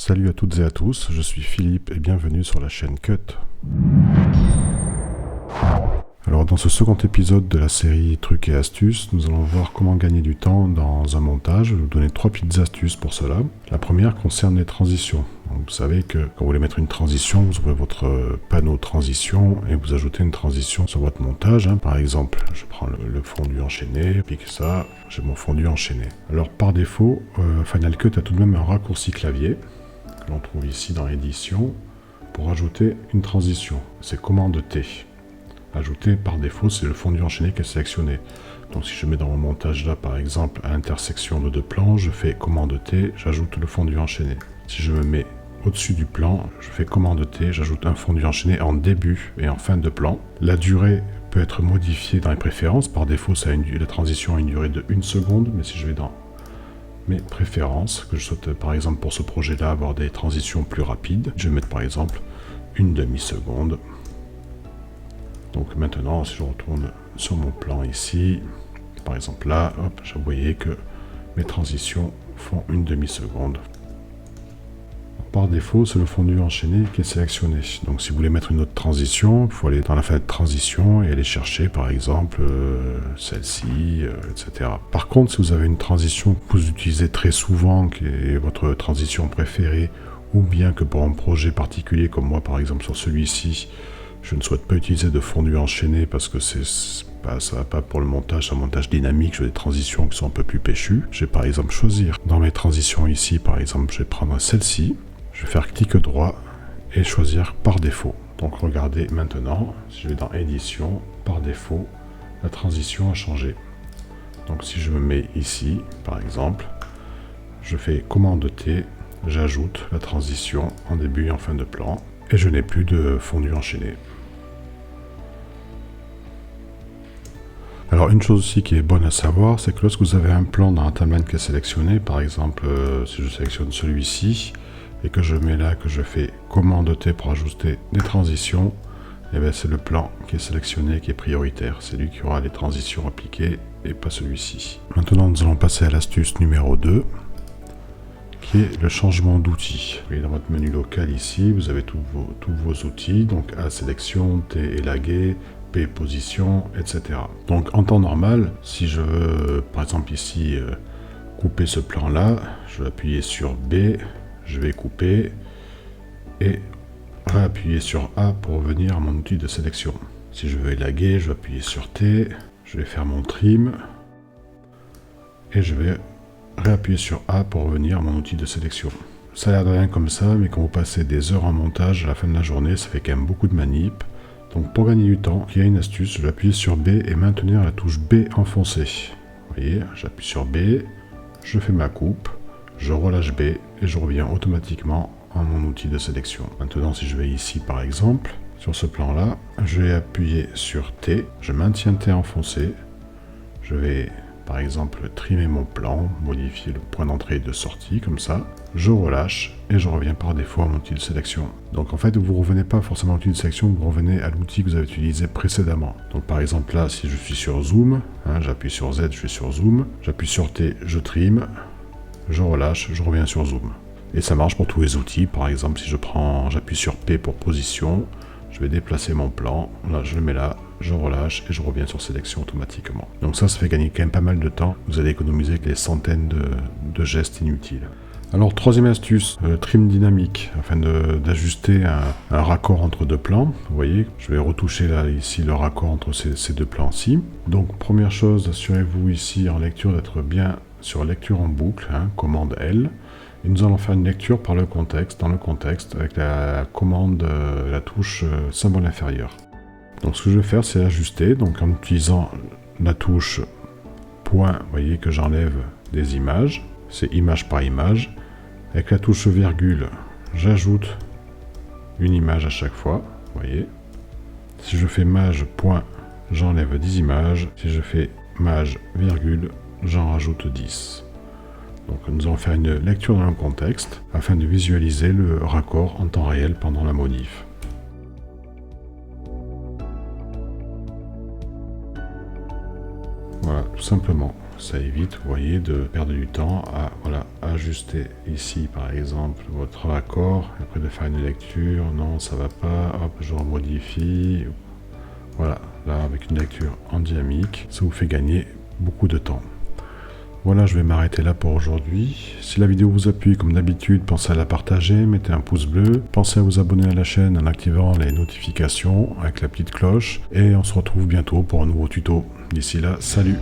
Salut à toutes et à tous, je suis Philippe et bienvenue sur la chaîne Cut. Alors dans ce second épisode de la série Trucs et astuces, nous allons voir comment gagner du temps dans un montage. Je vais vous donner 3 petites astuces pour cela. La première concerne les transitions. Donc, vous savez que quand vous voulez mettre une transition, vous ouvrez votre panneau transition et vous ajoutez une transition sur votre montage. Par exemple, je prends le fondu enchaîné, pique ça, j'ai mon fondu enchaîné. Alors par défaut, Final Cut a tout de même un raccourci clavier que l'on trouve ici dans l'édition pour ajouter une transition. C'est commande T. Ajouter par défaut, c'est le fondu enchaîné qui est sélectionné. Donc si je mets dans mon montage là par exemple à intersection de deux plans, je fais commande T, j'ajoute le fondu enchaîné. Si je me mets au-dessus du plan, je fais commande T, j'ajoute un fondu enchaîné en début et en fin de plan. La durée peut être modifiée dans les préférences. Par défaut, la transition a une durée de 1 seconde, mais si je vais dans mes préférences, que je souhaite par exemple pour ce projet-là avoir des transitions plus rapides, je vais mettre par exemple une demi-seconde. Donc maintenant, si je retourne sur mon plan ici, par exemple là, hop, vous voyez que mes transitions font une demi-seconde. Par défaut, c'est le fondu enchaîné qui est sélectionné. Donc si vous voulez mettre une autre transition, il faut aller dans la fenêtre transition et aller chercher par exemple celle-ci, etc. Par contre, si vous avez une transition que vous utilisez très souvent, qui est votre transition préférée, ou bien que pour un projet particulier comme moi par exemple sur celui-ci, je ne souhaite pas utiliser de fondu enchaîné parce que ça va pas pour le montage, c'est un montage dynamique, je veux des transitions qui sont un peu plus péchues. Je vais par exemple choisir dans mes transitions ici, par exemple, je vais prendre celle-ci, je vais faire clic droit et choisir par défaut. Donc regardez maintenant, si je vais dans édition, par défaut, la transition a changé. Donc si je me mets ici, par exemple, je fais commande T, j'ajoute la transition en début et en fin de plan et je n'ai plus de fondu enchaîné. Alors une chose aussi qui est bonne à savoir, c'est que lorsque vous avez un plan dans un timeline qui est sélectionné, par exemple si je sélectionne celui-ci, et que je mets là, que je fais commande T pour ajouter des transitions, et bien c'est le plan qui est sélectionné qui est prioritaire, c'est lui qui aura les transitions appliquées et pas celui-ci. Maintenant nous allons passer à l'astuce numéro 2, qui est le changement d'outil. Vous voyez dans votre menu local ici, vous avez tous vos outils, donc A sélection, T élagué, P position, etc. Donc en temps normal, si je veux par exemple ici couper ce plan là, je vais appuyer sur B, je vais couper et réappuyer sur A pour revenir à mon outil de sélection. Si je veux élaguer, je vais appuyer sur T, je vais faire mon trim et je vais réappuyer sur A pour revenir à mon outil de sélection. Ça a l'air de rien comme ça, mais quand vous passez des heures en montage à la fin de la journée, ça fait quand même beaucoup de manip. Donc pour gagner du temps, il y a une astuce, je vais appuyer sur B et maintenir la touche B enfoncée. Vous voyez, j'appuie sur B, je fais ma coupe, je relâche B et je reviens automatiquement à mon outil de sélection. Maintenant, si je vais ici par exemple, sur ce plan-là, je vais appuyer sur T, je maintiens T enfoncé, je vais par exemple trimer mon plan, modifier le point d'entrée et de sortie comme ça, je relâche et je reviens par défaut à mon outil de sélection. Donc en fait vous ne revenez pas forcément à l'outil de sélection, vous revenez à l'outil que vous avez utilisé précédemment. Donc par exemple là, si je suis sur zoom, j'appuie sur Z, je suis sur zoom, j'appuie sur T, je trim, je relâche, je reviens sur zoom. Et ça marche pour tous les outils. Par exemple si j'appuie sur P pour position, je vais déplacer mon plan, là je le mets là, je relâche et je reviens sur sélection automatiquement. Donc ça fait gagner quand même pas mal de temps. Vous allez économiser des centaines de gestes inutiles. Alors troisième astuce, trim dynamique, afin d'ajuster un raccord entre deux plans. Vous voyez, je vais retoucher là ici le raccord entre ces deux plans-ci. Donc première chose, assurez-vous ici en lecture d'être bien sur lecture en boucle, commande L. Et nous allons faire une lecture par le contexte, dans le contexte, avec la commande, la touche symbole inférieur. Donc ce que je vais faire, c'est ajuster, donc en utilisant la touche point, vous voyez que j'enlève des images, c'est image par image. Avec la touche virgule, j'ajoute une image à chaque fois, vous voyez. Si je fais maj point, j'enlève 10 images. Si je fais maj virgule, j'en rajoute 10. Donc nous allons faire une lecture dans le contexte afin de visualiser le raccord en temps réel pendant la modif. Voilà, tout simplement. ça évite, vous voyez, de perdre du temps à voilà, ajuster ici par exemple votre accord, après de faire une lecture, non ça va pas, hop je remodifie, voilà, là avec une lecture en dynamique, ça vous fait gagner beaucoup de temps. Voilà, je vais m'arrêter là pour aujourd'hui. Si la vidéo vous a plu, comme d'habitude, pensez à la partager, mettez un pouce bleu. Pensez à vous abonner à la chaîne en activant les notifications avec la petite cloche. Et on se retrouve bientôt pour un nouveau tuto. D'ici là, salut!